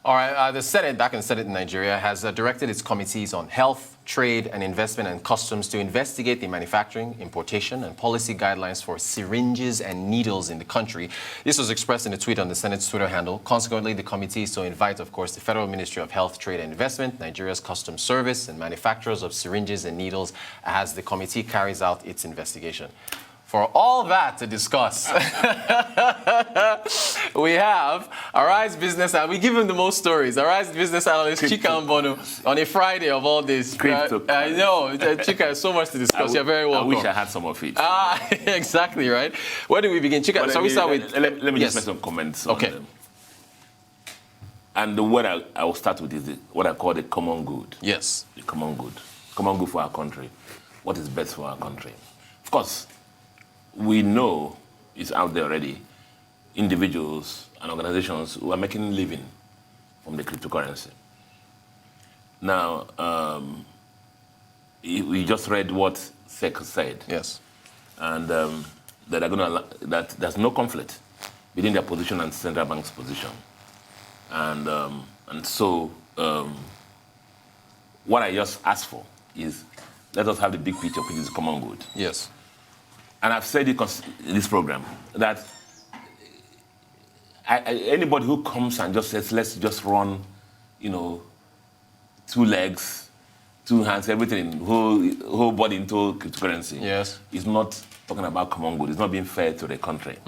All right, the Senate, back in the Senate in Nigeria, has directed its committees on health, trade and investment and customs to investigate the manufacturing, importation and policy guidelines for syringes and needles in the country. This was expressed in a tweet on the Senate's Twitter handle. Consequently, the committee is to invite, of course, the Federal Ministry of Health, Trade and Investment, Nigeria's Customs Service and manufacturers of syringes and needles as the committee carries out its investigation. For all that to discuss, we have Arise Business, and we give him the most stories. Arise Business Analyst Chika Bono on a Friday of all this. I know, Chika has so much to discuss. You're very welcome. I wish I had some of it. Exactly, right? Where do we begin? Chika, so we start with... Let me just make some comments on them. And what I will start with is what I call the common good. Yes. The common good. Common good for our country. What is best for our country? Of course, we know it's out there already, individuals and organizations who are making a living from the cryptocurrency. Now, we just read what SEC said. Yes. And that there's no conflict between their position and central bank's position. And so what I just asked for is let us have the big picture, which is common good. Yes. And I've said it in this program that anybody who comes and just says, let's just run, 2 legs, 2 hands, everything, whole body into cryptocurrency, yes, is not talking about common good. It's not being fair to the country.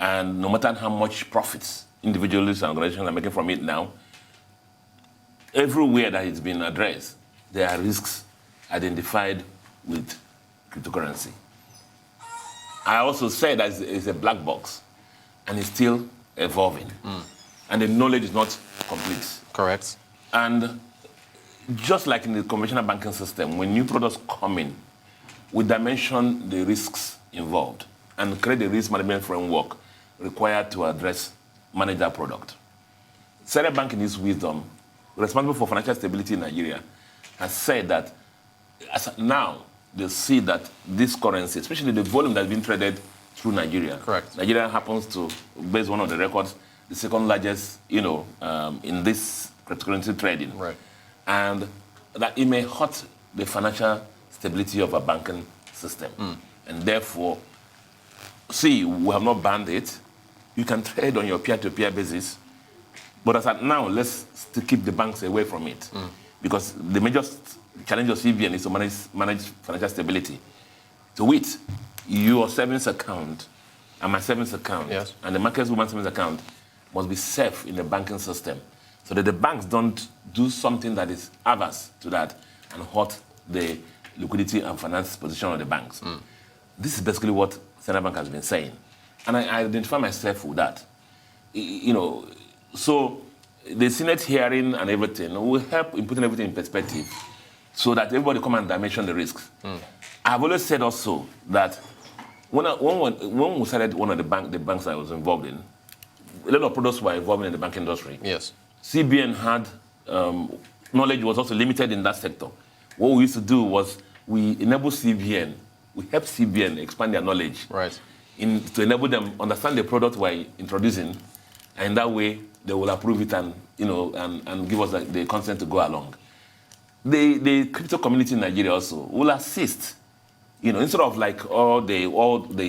And no matter how much profits individuals and organizations are making from it now, everywhere that it's been addressed, there are risks identified with cryptocurrency. I also said that it's a black box, and it's still evolving. And the knowledge is not complete. Correct. And just like in the conventional banking system, when new products come in, we dimension the risks involved and create a risk management framework required to manage that product. Central Bank, in its wisdom, responsible for financial stability in Nigeria, has said that as now, they see that this currency, especially the volume that's been traded through Nigeria. Correct. Nigeria happens to, based on one of the records, the second largest, in this cryptocurrency trading. Right. And that it may hurt the financial stability of a banking system. And therefore, we have not banned it. You can trade on your peer-to-peer basis. But as at now, let's still keep the banks away from it. Because the major challenge of CBN is to manage financial stability. To it, your savings account and my savings account, yes, and the market's woman's savings account must be safe in the banking system so that the banks don't do something that is adverse to that and hurt the liquidity and finance position of the banks. This is basically what Central Bank has been saying. And I identify myself with that. So the Senate hearing and everything will help in putting everything in perspective so that everybody come and dimension the risks. I've always said also that when we started one of the banks I was involved in, a lot of products were involved in the banking industry. Yes. CBN had, knowledge was also limited in that sector. What we used to do was we enable CBN, we help CBN expand their knowledge. Right. To enable them understand the product we're introducing, and that way they will approve it and give us the consent to go along. The crypto community in Nigeria also will assist, instead of like all they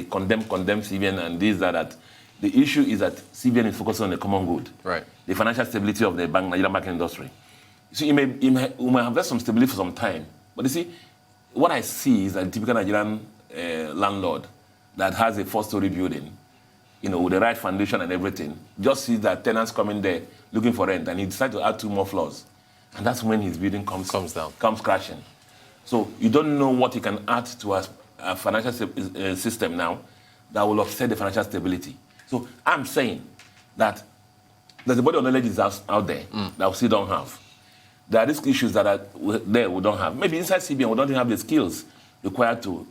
condemn CBN and this, that. The issue is that CBN is focusing on the common good, right? The financial stability of the Nigerian banking industry. So we may have some stability for some time, but you see, what I see is a typical Nigerian landlord that has a 4-story building, with the right foundation and everything, just sees that tenants coming there looking for rent, and he decides to add 2 more floors. And that's when his building comes crashing. So you don't know what you can add to a financial system now that will offset the financial stability. So I'm saying that there's a body of knowledge out there that we still don't have. There are risk issues that are there we don't have. Maybe inside CBN we don't have the skills required to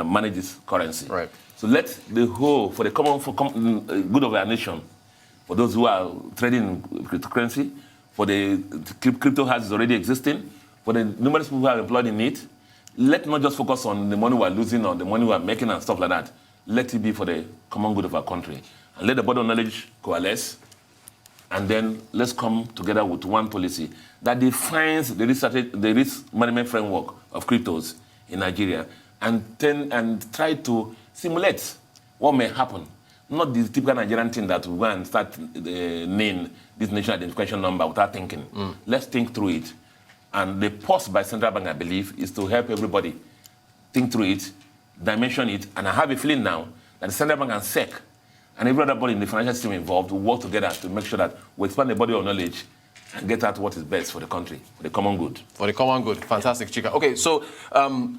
manage this currency. Right. So let the whole, for the good of our nation, for those who are trading cryptocurrency, for the crypto has already existing, for the numerous people who are employed in it, let's not just focus on the money we're losing or the money we're making and stuff like that. Let it be for the common good of our country. And let the body of knowledge coalesce and then let's come together with one policy that defines the risk management framework of cryptos in Nigeria, and try to simulate what may happen. Not the typical Nigerian thing that we go and start name this national identification number without thinking. Let's think through it. And the purpose by central bank, I believe, is to help everybody think through it, dimension it, and I have a feeling now that the central bank and SEC and every other body in the financial system involved will work together to make sure that we expand the body of knowledge and get out what is best for the country, for the common good. For the common good. Fantastic, Chika. Okay, so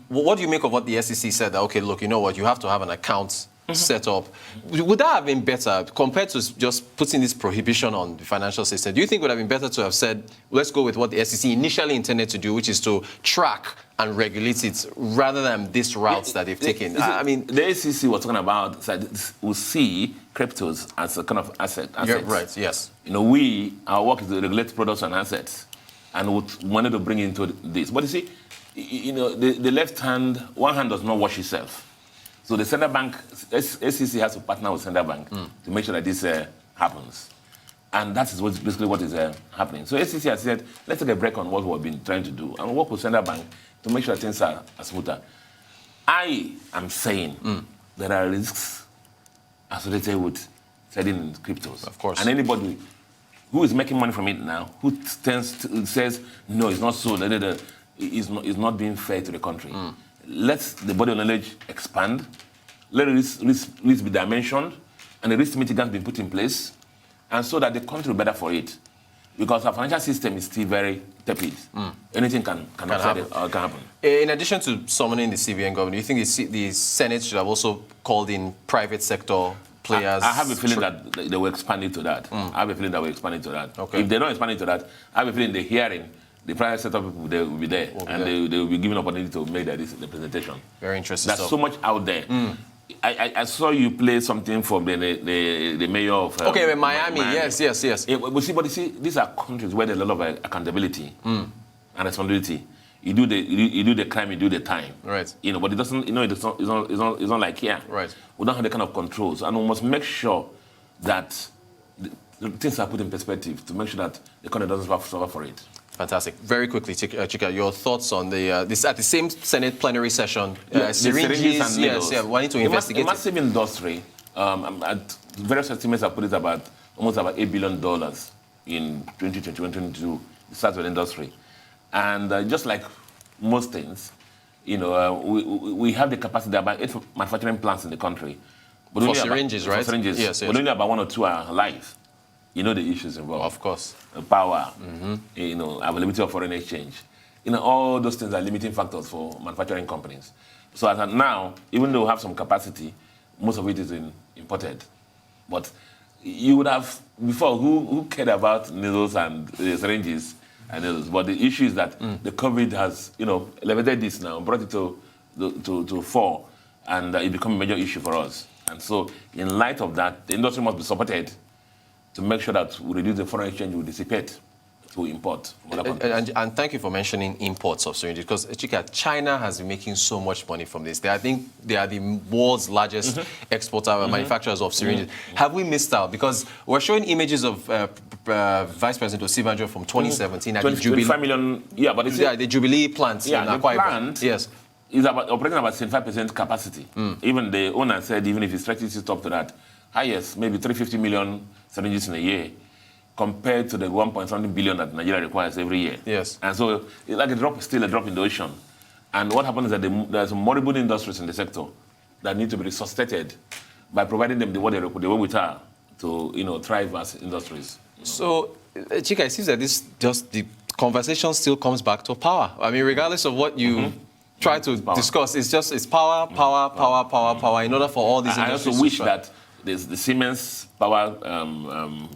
what do you make of what the SEC said? That, okay, look, you know what, you have to have an account set up. Would that have been better compared to just putting this prohibition on the financial system? Do you think it would have been better to have said, let's go with what the SEC initially intended to do, which is to track and regulate it, rather than this route that they've taken? I mean, the SEC was talking about that we see cryptos as a kind of asset. Yeah, right, yes. You know, our work is to regulate products and assets, and we wanted to bring into this. But you see, you know, the left hand, one hand does not wash itself. So the central bank, SEC has to partner with central bank to make sure that this happens. And that is basically what is happening. So SEC has said, let's take a break on what we've been trying to do and work with central bank to make sure that things are smoother. I am saying there are risks associated with trading in cryptos. Of course. And anybody who is making money from it now, who says, no, it's not so, is not being fair to the country. Let the body of knowledge expand, let risk be dimensioned, and the risk mitigants be put in place, and so that the country will be better for it. Because our financial system is still very tepid. Anything can happen. In addition to summoning the CBN governor, do you think the Senate should have also called in private sector players? I have a feeling that they will expand into that. I have a feeling that will expand into that. Okay. If they don't expand into that, I have a feeling the hearing, the private sector people they will be there, they will be given opportunity to make that representation. Very interesting. There's so much out there. I saw you play something from the mayor of Miami. Yes. But you see, these are countries where there's a lot of accountability and responsibility. You do the crime, you do the time. Right. You know, but it doesn't. You know, it's not like here. Right. We don't have the kind of controls, and we must make sure that the things are put in perspective to make sure that the country doesn't suffer for it. Fantastic. Very quickly, Chika, your thoughts on this at the same Senate plenary session? Syringes and needles. Yes, wanting to investigate a massive industry. Various estimates have put it almost about $8 billion in 2021-22. The start of the industry, and just like most things, you know, we have the capacity. There are about 8 manufacturing plants in the country. But for syringes, right? For syringes, yes. But only about 1 or 2 are alive. You know the issues involved. Of course. Power, you know, availability of foreign exchange. You know, all those things are limiting factors for manufacturing companies. So as of now, even though we have some capacity, most of it is imported. But you would have, before, who cared about needles and syringes and needles? But the issue is that the COVID has, you know, elevated this now, brought it to fore, and it become a major issue for us. And so, in light of that, the industry must be supported to make sure that we reduce the foreign exchange we dissipate to import from other countries. And thank you for mentioning imports of syringes, because Chika, China has been making so much money from this. I think they are the world's largest exporter and manufacturers of syringes. Have we missed out? Because we're showing images of Vice President Osibanjo from 2017 at the Jubilee. 25 million, but the Jubilee plant in the Akwa Ibom. plant is operating about 75% capacity. Even the owner said, even if he stretches it up to that, highest, maybe 350 million syringes in a year, compared to the 1.something billion that Nigeria requires every year. Yes. And so it's like still a drop in the ocean. And what happens is that there's moribund industries in the sector that need to be resuscitated by providing them what they with her to, you know, thrive as industries. You know. So, Chika, it seems that the conversation still comes back to power. I mean, regardless of what you try to discuss, it's power in order for all these industries. I also wish that there's the Siemens power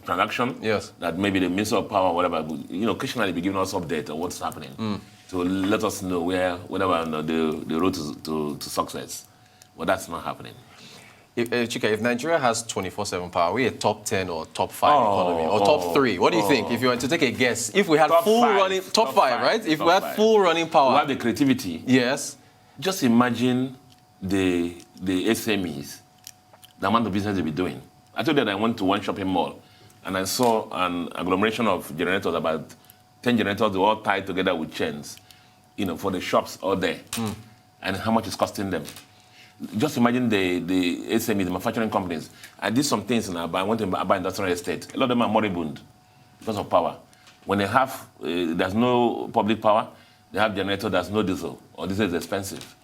transaction. Yes. That maybe the Minister of Power, whatever, you know, occasionally be giving us update on what's happening to let us know whether we're on the road to success. But that's not happening. Chika, if Nigeria has 24/7 power, are we a top 10 or top 5 economy? Or top 3? What do you think? If you were to take a guess, if we had top five, right? If we had full running power. We have the creativity. Yes. Just imagine the SMEs, the amount of business they'll be doing. I told you that I went to one shopping mall and I saw an agglomeration of generators, about 10 generators, all tied together with chains, for the shops all there, and how much it's costing them. Just imagine the SMEs, the manufacturing companies. I did some things in Aba. I went to Aba Industrial Estate. A lot of them are moribund because of power. When they have, there's no public power, they have generator, there's no diesel, or diesel is expensive.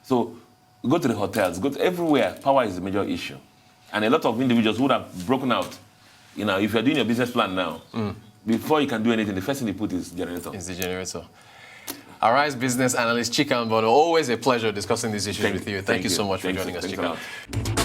So go to the hotels, go to everywhere, power is a major issue. And a lot of individuals would have broken out. If you're doing your business plan now, before you can do anything, the first thing you put is generator. It's the generator. Arise business analyst Chika Mbono. Always a pleasure discussing these issues with you. Thank you so much for joining us, Chika.